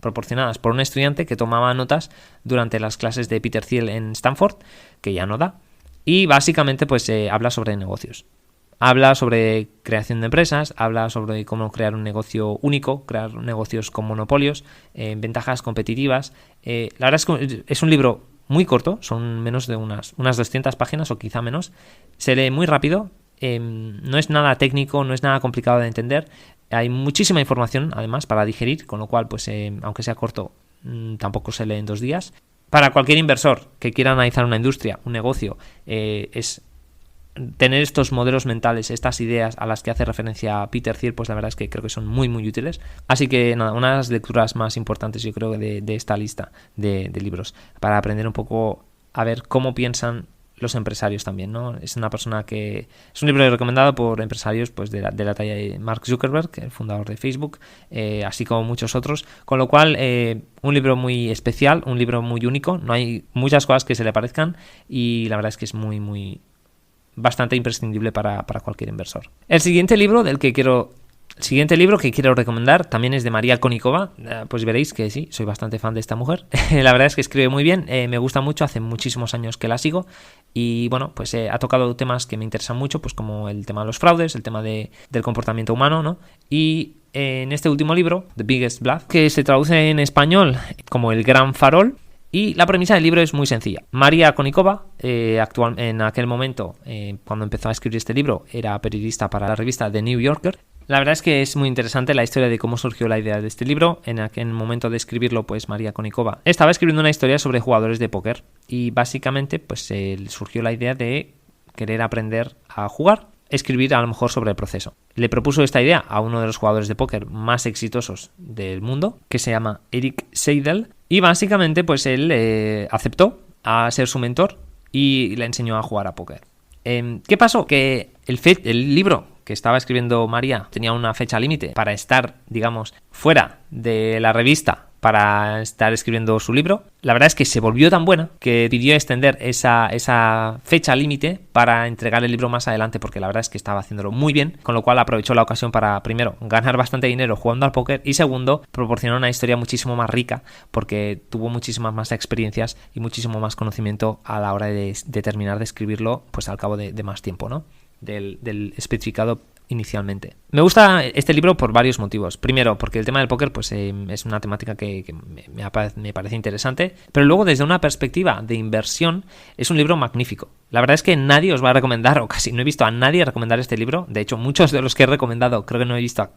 proporcionadas por un estudiante que tomaba notas durante las clases de Peter Thiel en Stanford, que ya no da. Y básicamente pues habla sobre negocios. Habla sobre creación de empresas, habla sobre cómo crear un negocio único, crear negocios con monopolios, ventajas competitivas. La verdad es que es un libro muy corto, son menos de unas 200 páginas o quizá menos. Se lee muy rápido, no es nada técnico, no es nada complicado de entender. Hay muchísima información además para digerir, con lo cual pues aunque sea corto tampoco se lee en 2 días. Para cualquier inversor que quiera analizar una industria, un negocio, es tener estos modelos mentales, estas ideas a las que hace referencia Peter Thiel, pues la verdad es que creo que son muy muy útiles. Así que nada, una de las lecturas más importantes yo creo de esta lista de libros, para aprender un poco a ver cómo piensan los empresarios también, ¿no? Es una persona que es un libro recomendado por empresarios pues de la talla de Mark Zuckerberg, el fundador de Facebook, así como muchos otros, con lo cual un libro muy especial, un libro muy único, no hay muchas cosas que se le parezcan y la verdad es que es muy bastante imprescindible para cualquier inversor. El siguiente libro que quiero recomendar también es de María Konnikova. Pues veréis que sí, soy bastante fan de esta mujer. La verdad es que escribe muy bien, me gusta mucho, hace muchísimos años que la sigo y bueno, pues ha tocado temas que me interesan mucho, pues como el tema de los fraudes, el tema del comportamiento humano, ¿no? Y en este último libro, The Biggest Bluff, que se traduce en español como El Gran Farol, y la premisa del libro es muy sencilla. María Konnikova, en aquel momento, cuando empezó a escribir este libro, era periodista para la revista The New Yorker. La verdad es que es muy interesante la historia de cómo surgió la idea de este libro. En aquel momento de escribirlo, pues María Konnikova estaba escribiendo una historia sobre jugadores de póker y básicamente pues surgió la idea de querer aprender a jugar, escribir a lo mejor sobre el proceso. Le propuso esta idea a uno de los jugadores de póker más exitosos del mundo, que se llama Erik Seidel, y básicamente pues él aceptó a ser su mentor y le enseñó a jugar a póker. ¿Qué pasó? Que el libro que estaba escribiendo María tenía una fecha límite para estar, digamos, fuera de la revista para estar escribiendo su libro. La verdad es que se volvió tan buena que pidió extender esa fecha límite para entregar el libro más adelante, porque la verdad es que estaba haciéndolo muy bien, con lo cual aprovechó la ocasión para, primero, ganar bastante dinero jugando al póker y segundo, proporcionar una historia muchísimo más rica porque tuvo muchísimas más experiencias y muchísimo más conocimiento a la hora de terminar de escribirlo pues al cabo de más tiempo, ¿no? Del especificado inicialmente. Me gusta este libro por varios motivos. Primero, porque el tema del póker pues, es una temática que me parece interesante, pero luego desde una perspectiva de inversión es un libro magnífico. La verdad es que nadie os va a recomendar, o casi no he visto a nadie recomendar este libro. De hecho, muchos de los que he recomendado creo que no he visto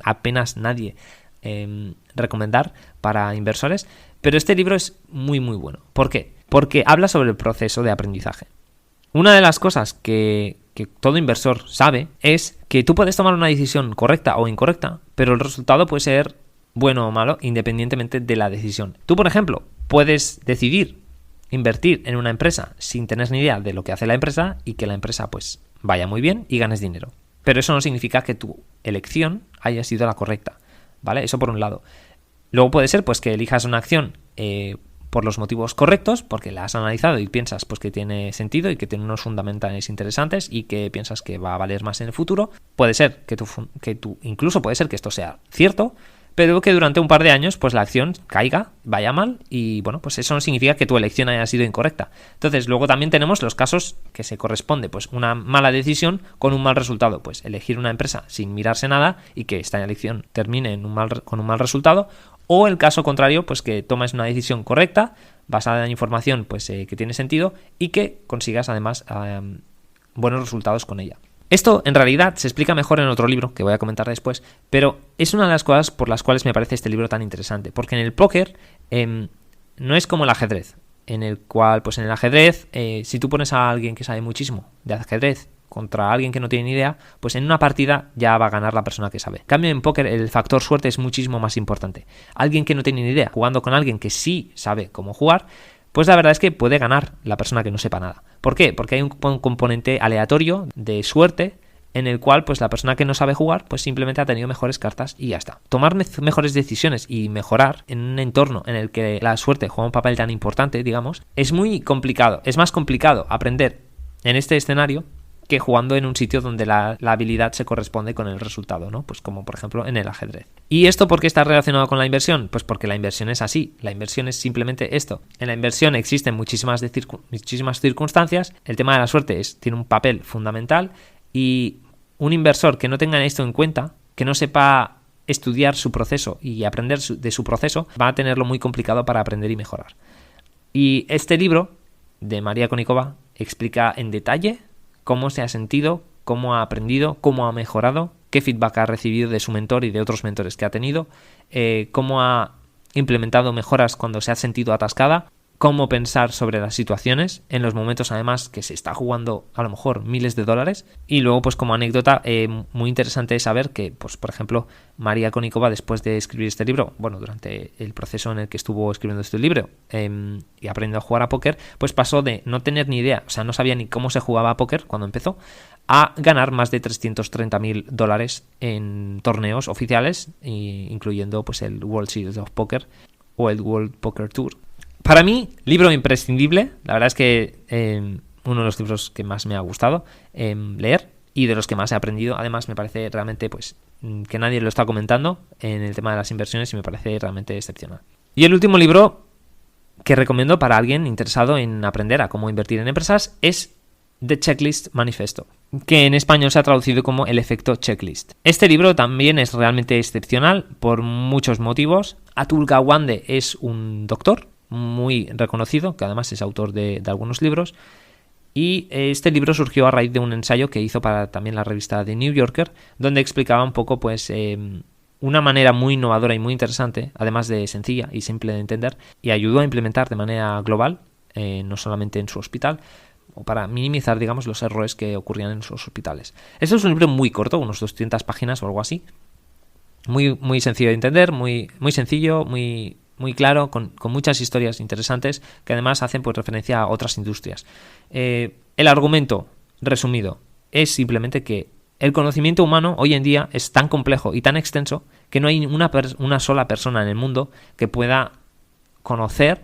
apenas nadie recomendar para inversores, pero este libro es muy muy bueno. ¿Por qué? Porque habla sobre el proceso de aprendizaje. Una de las cosas que todo inversor sabe es que tú puedes tomar una decisión correcta o incorrecta, pero el resultado puede ser bueno o malo independientemente de la decisión. Tú, por ejemplo, puedes decidir invertir en una empresa sin tener ni idea de lo que hace la empresa y que la empresa pues vaya muy bien y ganes dinero. Pero eso no significa que tu elección haya sido la correcta, ¿vale? Eso por un lado. Luego puede ser pues que elijas una acción por los motivos correctos, porque la has analizado y piensas pues que tiene sentido y que tiene unos fundamentales interesantes y que piensas que va a valer más en el futuro. Puede ser incluso puede ser que esto sea cierto, pero que durante un par de años pues la acción caiga, vaya mal y bueno, pues eso no significa que tu elección haya sido incorrecta. Entonces luego también tenemos los casos que se corresponde pues una mala decisión con un mal resultado, pues elegir una empresa sin mirarse nada y que esta elección termine con un mal resultado. O el caso contrario, pues que tomes una decisión correcta, basada en información pues que tiene sentido y que consigas además buenos resultados con ella. Esto en realidad se explica mejor en otro libro que voy a comentar después, pero es una de las cosas por las cuales me parece este libro tan interesante, porque en el póker no es como el ajedrez, en el cual pues en el ajedrez si tú pones a alguien que sabe muchísimo de ajedrez contra alguien que no tiene ni idea, pues en una partida ya va a ganar la persona que sabe. En cambio, en póker el factor suerte es muchísimo más importante. Alguien que no tiene ni idea, jugando con alguien que sí sabe cómo jugar, pues la verdad es que puede ganar la persona que no sepa nada. ¿Por qué? Porque hay un componente aleatorio de suerte en el cual pues la persona que no sabe jugar pues simplemente ha tenido mejores cartas y ya está. Tomar mejores decisiones y mejorar en un entorno en el que la suerte juega un papel tan importante, digamos, es muy complicado. Es más complicado aprender en este escenario que jugando en un sitio donde la habilidad se corresponde con el resultado, ¿no? Pues como por ejemplo en el ajedrez. ¿Y esto por qué está relacionado con la inversión? Pues porque la inversión es así, la inversión es simplemente esto. En la inversión existen muchísimas circunstancias, el tema de la suerte tiene un papel fundamental y un inversor que no tenga esto en cuenta, que no sepa estudiar su proceso y aprender de su proceso, va a tenerlo muy complicado para aprender y mejorar. Y este libro de María Konnikova explica en detalle cómo se ha sentido, cómo ha aprendido, cómo ha mejorado, qué feedback ha recibido de su mentor y de otros mentores que ha tenido, cómo ha implementado mejoras cuando se ha sentido atascada, cómo pensar sobre las situaciones en los momentos además que se está jugando a lo mejor miles de dólares. Y luego pues como anécdota muy interesante es saber que pues por ejemplo María Konnikova, después de escribir este libro, bueno, durante el proceso en el que estuvo escribiendo este libro y aprendiendo a jugar a póker, pues pasó de no tener ni idea, o sea, no sabía ni cómo se jugaba a póker cuando empezó, a ganar más de $330,000 en torneos oficiales, incluyendo pues el World Series of Poker o el World Poker Tour. Para mí, libro imprescindible. La verdad es que uno de los libros que más me ha gustado leer y de los que más he aprendido. Además, me parece realmente pues que nadie lo está comentando en el tema de las inversiones y me parece realmente excepcional. Y el último libro que recomiendo para alguien interesado en aprender a cómo invertir en empresas es The Checklist Manifesto, que en español se ha traducido como El efecto checklist. Este libro también es realmente excepcional por muchos motivos. Atul Gawande es un doctor muy reconocido, que además es autor de algunos libros, y este libro surgió a raíz de un ensayo que hizo para también la revista The New Yorker, donde explicaba un poco pues una manera muy innovadora y muy interesante, además de sencilla y simple de entender, y ayudó a implementar de manera global, no solamente en su hospital, o para minimizar, digamos, los errores que ocurrían en sus hospitales. Este es un libro muy corto, unos 200 páginas o algo así, muy, muy sencillo de entender, muy, muy sencillo, muy claro, con muchas historias interesantes que además hacen pues referencia a otras industrias. El argumento resumido es simplemente que el conocimiento humano hoy en día es tan complejo y tan extenso que no hay una sola persona en el mundo que pueda conocer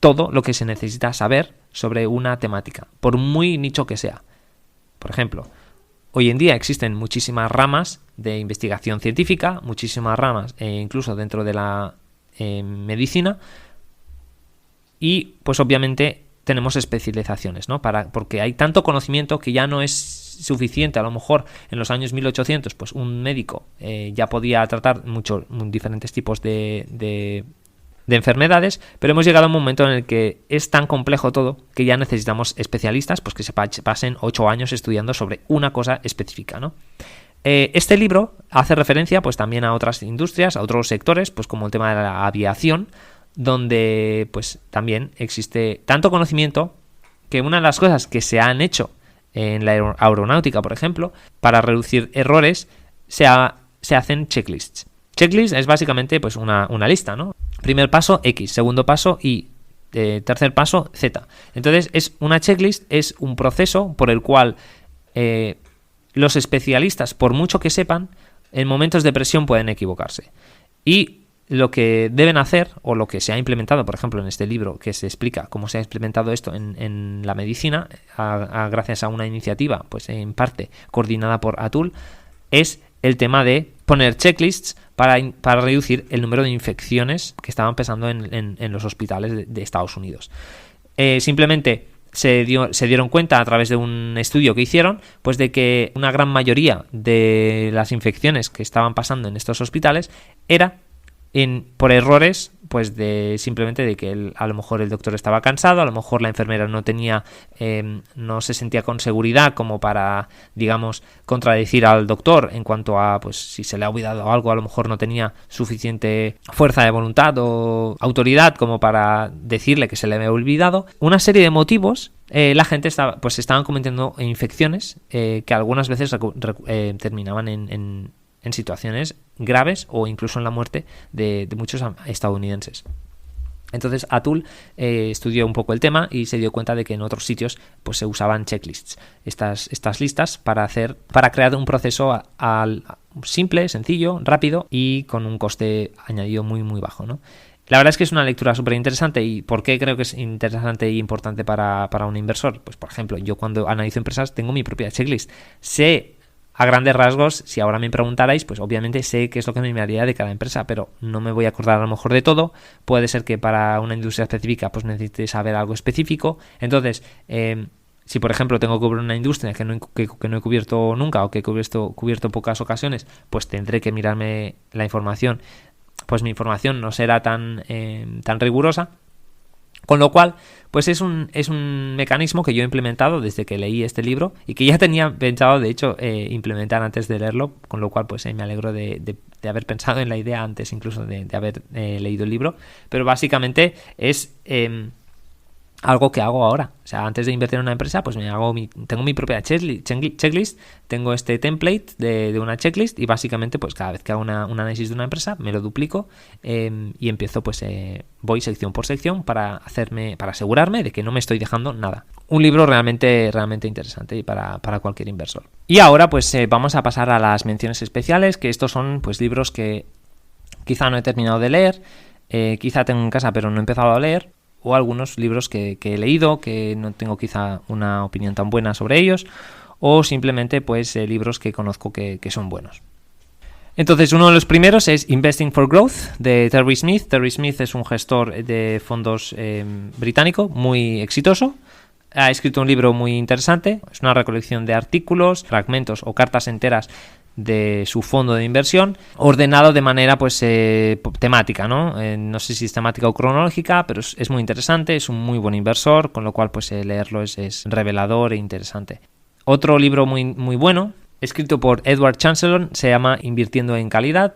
todo lo que se necesita saber sobre una temática, por muy nicho que sea. Por ejemplo, hoy en día existen muchísimas ramas de investigación científica, muchísimas ramas incluso dentro de la medicina, y pues obviamente tenemos especializaciones, ¿no? Porque hay tanto conocimiento que ya no es suficiente. A lo mejor en los años 1800 pues un médico ya podía tratar diferentes tipos de enfermedades, pero hemos llegado a un momento en el que es tan complejo todo que ya necesitamos especialistas pues que se pasen 8 años estudiando sobre una cosa específica, ¿no? Este libro hace referencia pues también a otras industrias, a otros sectores, pues como el tema de la aviación, donde pues también existe tanto conocimiento que una de las cosas que se han hecho en la aeronáutica, por ejemplo, para reducir errores, se hacen checklists. Checklist es básicamente pues una lista, ¿no? Primer paso X, segundo paso Y, tercer paso Z. Entonces es una checklist, es un proceso por el cual los especialistas, por mucho que sepan, en momentos de presión pueden equivocarse. Y lo que deben hacer, o lo que se ha implementado, por ejemplo, en este libro, que se explica cómo se ha implementado esto en la medicina, gracias a una iniciativa, pues en parte coordinada por Atul, es el tema de poner checklists para reducir el número de infecciones que estaban pasando en los hospitales de Estados Unidos. Simplemente se dieron cuenta a través de un estudio que hicieron, pues de que una gran mayoría de las infecciones que estaban pasando en estos hospitales era por errores, pues simplemente de que a lo mejor el doctor estaba cansado, a lo mejor la enfermera no se sentía con seguridad como para, digamos, contradecir al doctor en cuanto a, pues, si se le ha olvidado algo, a lo mejor no tenía suficiente fuerza de voluntad o autoridad como para decirle que se le había olvidado. Una serie de motivos. La gente estaban cometiendo infecciones que algunas veces terminaban en situaciones graves o incluso en la muerte de muchos estadounidenses. Entonces Atul estudió un poco el tema y se dio cuenta de que en otros sitios pues se usaban checklists, estas listas para crear un proceso simple, sencillo, rápido y con un coste añadido muy muy bajo, ¿no? La verdad es que es una lectura súper interesante. ¿Y por qué creo que es interesante e importante para un inversor? Pues por ejemplo, yo cuando analizo empresas tengo mi propia checklist. Sé a grandes rasgos, si ahora me preguntarais, pues obviamente sé qué es lo que me miraría de cada empresa, pero no me voy a acordar a lo mejor de todo. Puede ser que para una industria específica pues necesite saber algo específico. Entonces, si por ejemplo tengo que cubrir una industria que no he cubierto nunca o que he cubierto en pocas ocasiones, pues tendré que mirarme la información. Pues mi información no será tan rigurosa. Con lo cual, pues es un mecanismo que yo he implementado desde que leí este libro y que ya tenía pensado, de hecho, implementar antes de leerlo, con lo cual pues me alegro de haber pensado en la idea antes incluso de haber leído el libro. Pero básicamente es algo que hago ahora. O sea, antes de invertir en una empresa, pues tengo mi propia checklist, tengo este template de una checklist y básicamente pues cada vez que hago un análisis de una empresa me lo duplico y empiezo pues voy sección por sección para asegurarme de que no me estoy dejando nada. Un libro realmente interesante y para cualquier inversor. Y ahora pues vamos a pasar a las menciones especiales, que estos son pues libros que quizá no he terminado de leer, quizá tengo en casa pero no he empezado a leer, o algunos libros que he leído, que no tengo quizá una opinión tan buena sobre ellos, o simplemente pues libros que conozco que son buenos. Entonces, uno de los primeros es Investing for Growth, de Terry Smith. Terry Smith es un gestor de fondos británico muy exitoso. Ha escrito un libro muy interesante, es una recolección de artículos, fragmentos o cartas enteras de su fondo de inversión, ordenado de manera pues temática, ¿no? No sé si es temática o cronológica, pero es muy interesante, es un muy buen inversor, con lo cual pues leerlo es revelador e interesante. Otro libro muy, muy bueno, escrito por Edward Chancellor, se llama Invirtiendo en Calidad.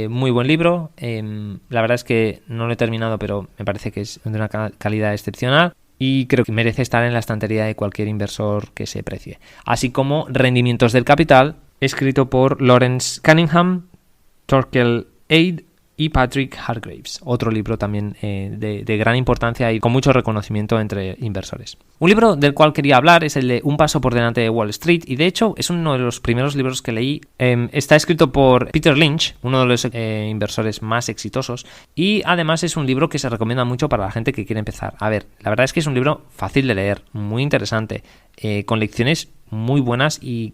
Muy buen libro, la verdad es que no lo he terminado, pero me parece que es de una calidad excepcional y creo que merece estar en la estantería de cualquier inversor que se precie. Así como Rendimientos del Capital, escrito por Lawrence Cunningham, Torkel Eid y Patrick Hargreaves. Otro libro también de gran importancia y con mucho reconocimiento entre inversores. Un libro del cual quería hablar es el de Un paso por delante de Wall Street, y de hecho es uno de los primeros libros que leí. Está escrito por Peter Lynch, uno de los inversores más exitosos, y además es un libro que se recomienda mucho para la gente que quiere empezar. A ver, la verdad es que es un libro fácil de leer, muy interesante, con lecciones muy buenas y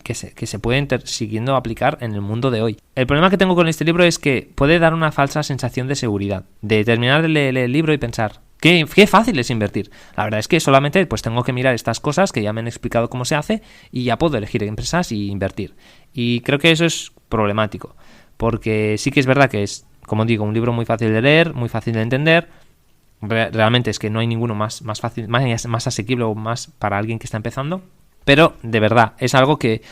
que se pueden siguiendo aplicar en el mundo de hoy. El problema que tengo con este libro es que puede dar una falsa sensación de seguridad, de terminar de leer el libro y pensar qué fácil es invertir. La verdad es que solamente pues tengo que mirar estas cosas que ya me han explicado cómo se hace y ya puedo elegir empresas y invertir. Y creo que eso es problemático, porque sí que es verdad que es, como digo, un libro muy fácil de leer, muy fácil de entender. Realmente es que no hay ninguno más fácil, más asequible o más para alguien que está empezando. Pero, de verdad, es algo que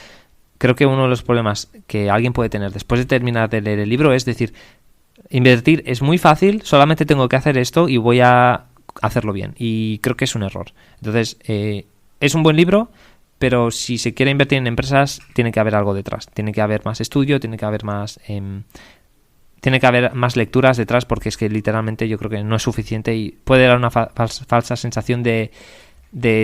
creo que uno de los problemas que alguien puede tener después de terminar de leer el libro es decir, invertir es muy fácil, solamente tengo que hacer esto y voy a hacerlo bien. Y creo que es un error. Entonces, es un buen libro, pero si se quiere invertir en empresas, tiene que haber algo detrás. Tiene que haber más estudio, tiene que haber más lecturas detrás, porque es que literalmente yo creo que no es suficiente y puede dar una falsa sensación de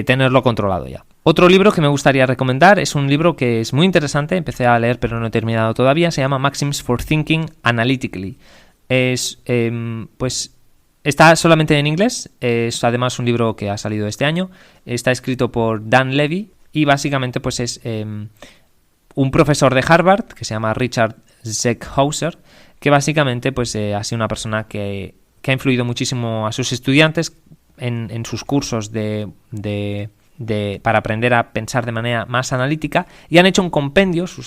tenerlo controlado ya. Otro libro que me gustaría recomendar es un libro que es muy interesante, empecé a leer pero no he terminado todavía, se llama Maxims for Thinking Analytically. Pues está solamente en inglés, es además un libro que ha salido este año, está escrito por Dan Levy y básicamente pues es un profesor de Harvard que se llama Richard Zeckhauser, que básicamente pues ha sido una persona que ha influido muchísimo a sus estudiantes en sus cursos de para aprender a pensar de manera más analítica, y han hecho un compendio, eso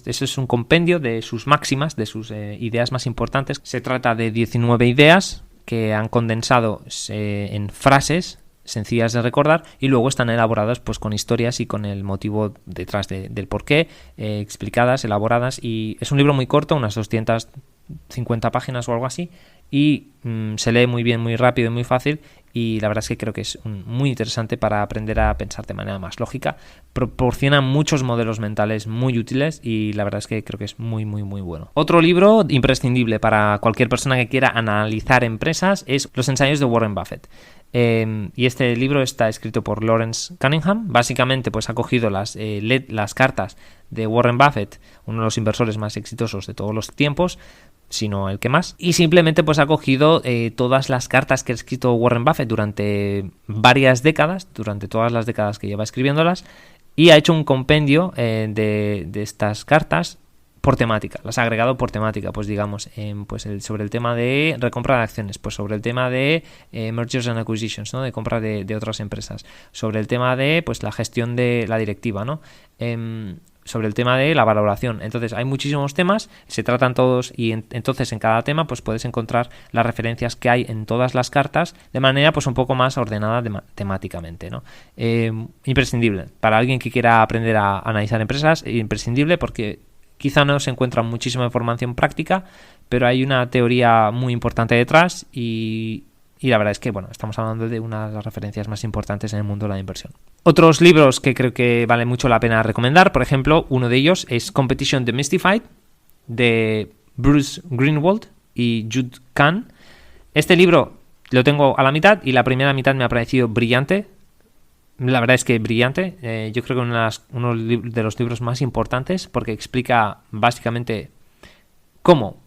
es un compendio de sus máximas, de sus ideas más importantes. Se trata de 19 ideas que han condensado en frases sencillas de recordar, y luego están elaboradas pues con historias y con el motivo detrás del porqué, explicadas, elaboradas, y es un libro muy corto, unas 250 páginas o algo así, y se lee muy bien, muy rápido y muy fácil, y la verdad es que creo que es muy interesante para aprender a pensar de manera más lógica. Proporciona muchos modelos mentales muy útiles, y la verdad es que creo que es muy, muy, muy bueno. Otro libro imprescindible para cualquier persona que quiera analizar empresas es Los ensayos de Warren Buffett. Y este libro está escrito por Lawrence Cunningham. Básicamente pues ha cogido las cartas de Warren Buffett, uno de los inversores más exitosos de todos los tiempos, sino el que más, y simplemente pues ha cogido todas las cartas que ha escrito Warren Buffett durante varias décadas, durante todas las décadas que lleva escribiéndolas, y ha hecho un compendio de estas cartas por temática, las ha agregado por temática, pues digamos, pues sobre el tema de recompra de acciones, pues sobre el tema de mergers and acquisitions, ¿no? De compra de otras empresas, sobre el tema de pues la gestión de la directiva, ¿no? Sobre el tema de la valoración. Entonces hay muchísimos temas, se tratan todos, y entonces en cada tema pues puedes encontrar las referencias que hay en todas las cartas de manera pues un poco más ordenada temáticamente, ¿no? Imprescindible para alguien que quiera aprender a analizar empresas, imprescindible, porque quizá no se encuentra muchísima información práctica, pero hay una teoría muy importante detrás, y la verdad es que, bueno, estamos hablando de una de las referencias más importantes en el mundo de la inversión. Otros libros que creo que vale mucho la pena recomendar, por ejemplo, uno de ellos es Competition Demystified, de Bruce Greenwald y Jude Kahn. Este libro lo tengo a la mitad, y la primera mitad me ha parecido brillante. La verdad es que brillante. Yo creo que uno de los libros más importantes, porque explica básicamente cómo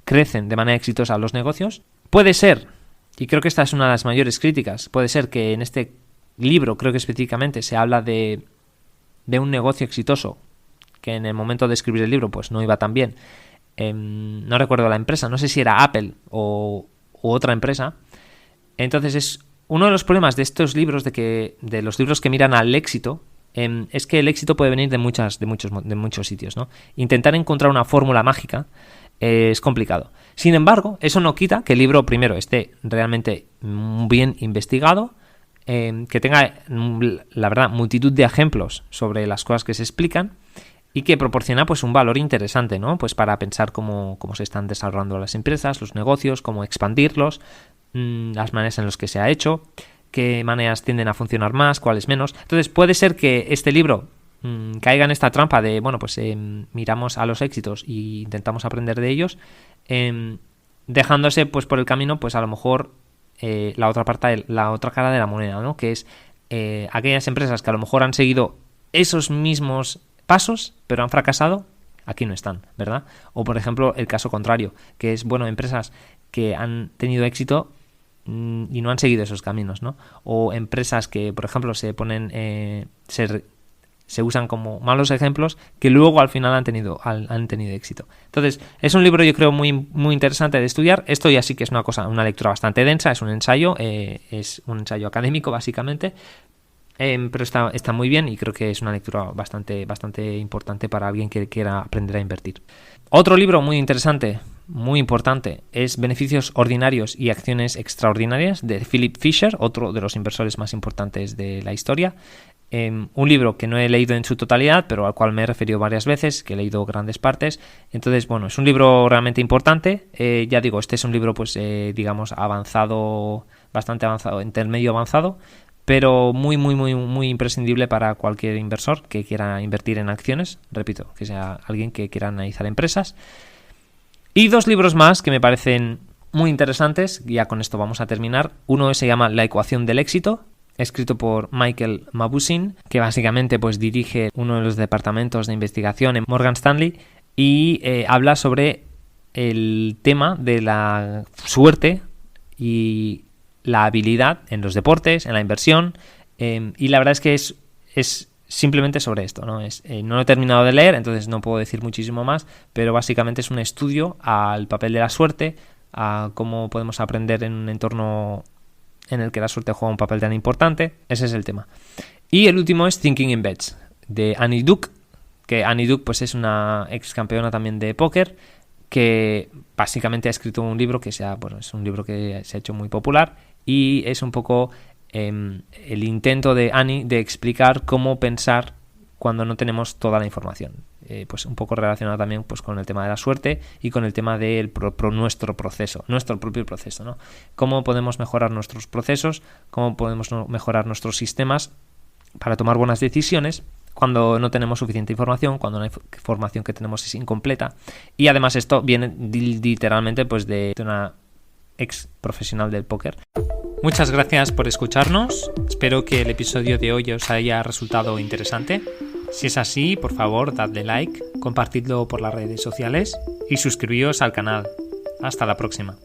crecen de manera exitosa los negocios. Puede ser, y creo que esta es una de las mayores críticas, puede ser que en este libro, creo que específicamente se habla de un negocio exitoso que en el momento de escribir el libro pues no iba tan bien. No recuerdo la empresa, no sé si era Apple o otra empresa. Entonces es uno de los problemas de estos libros, de los libros que miran al éxito, es que el éxito puede venir de muchos sitios, ¿no? Intentar encontrar una fórmula mágica es complicado. Sin embargo, eso no quita que el libro primero esté realmente bien investigado, que tenga, la verdad, multitud de ejemplos sobre las cosas que se explican, y que proporciona pues un valor interesante, ¿no? Pues para pensar cómo se están desarrollando las empresas, los negocios, cómo expandirlos, las maneras en las que se ha hecho, qué maneras tienden a funcionar más, cuáles menos. Entonces puede ser que este libro caiga en esta trampa de, bueno, pues miramos a los éxitos e intentamos aprender de ellos, dejándose pues por el camino pues a lo mejor la otra cara de la moneda, ¿no? Que es aquellas empresas que a lo mejor han seguido esos mismos pasos pero han fracasado, aquí no están, ¿verdad? O por ejemplo el caso contrario, que es, bueno, empresas que han tenido éxito y no han seguido esos caminos, ¿no? O empresas que, por ejemplo, se usan como malos ejemplos, que luego al final han tenido éxito. Entonces, es un libro, yo creo, muy, muy interesante de estudiar. Esto ya sí que es una lectura bastante densa, es un ensayo académico, básicamente, pero está muy bien, y creo que es una lectura bastante, bastante importante para alguien que quiera aprender a invertir. Otro libro muy interesante, muy importante, es Beneficios Ordinarios y Acciones Extraordinarias, de Philip Fisher, otro de los inversores más importantes de la historia. Un libro que no he leído en su totalidad, pero al cual me he referido varias veces, que he leído grandes partes. Entonces, bueno, es un libro realmente importante. Ya digo, este es un libro, pues, digamos, avanzado, bastante avanzado, intermedio avanzado, pero muy, muy, muy, muy imprescindible para cualquier inversor que quiera invertir en acciones. Repito, que sea alguien que quiera analizar empresas. Y dos libros más que me parecen muy interesantes, ya con esto vamos a terminar. Uno se llama La ecuación del éxito, escrito por Michael Mauboussin, que básicamente pues dirige uno de los departamentos de investigación en Morgan Stanley, y habla sobre el tema de la suerte y la habilidad en los deportes, en la inversión, y la verdad es que es simplemente sobre esto, ¿no? No lo he terminado de leer, entonces no puedo decir muchísimo más, pero básicamente es un estudio al papel de la suerte, a cómo podemos aprender en un entorno en el que la suerte juega un papel tan importante. Ese es el tema. Y el último es Thinking in Bets, de Annie Duke, que Annie Duke pues, es una ex campeona también de póker, que básicamente ha escrito un libro que es un libro que se ha hecho muy popular y es un poco el intento de Annie de explicar cómo pensar cuando no tenemos toda la información. Pues un poco relacionado también pues, con el tema de la suerte y con el tema de nuestro proceso, nuestro propio proceso, ¿no? Cómo podemos mejorar nuestros procesos, cómo podemos mejorar nuestros sistemas para tomar buenas decisiones cuando no tenemos suficiente información, cuando la información que tenemos es incompleta. Y además esto viene literalmente pues, de una ex profesional del póker. Muchas gracias por escucharnos. Espero que el episodio de hoy os haya resultado interesante. Si es así, por favor, dadle like, compartidlo por las redes sociales y suscribíos al canal. Hasta la próxima.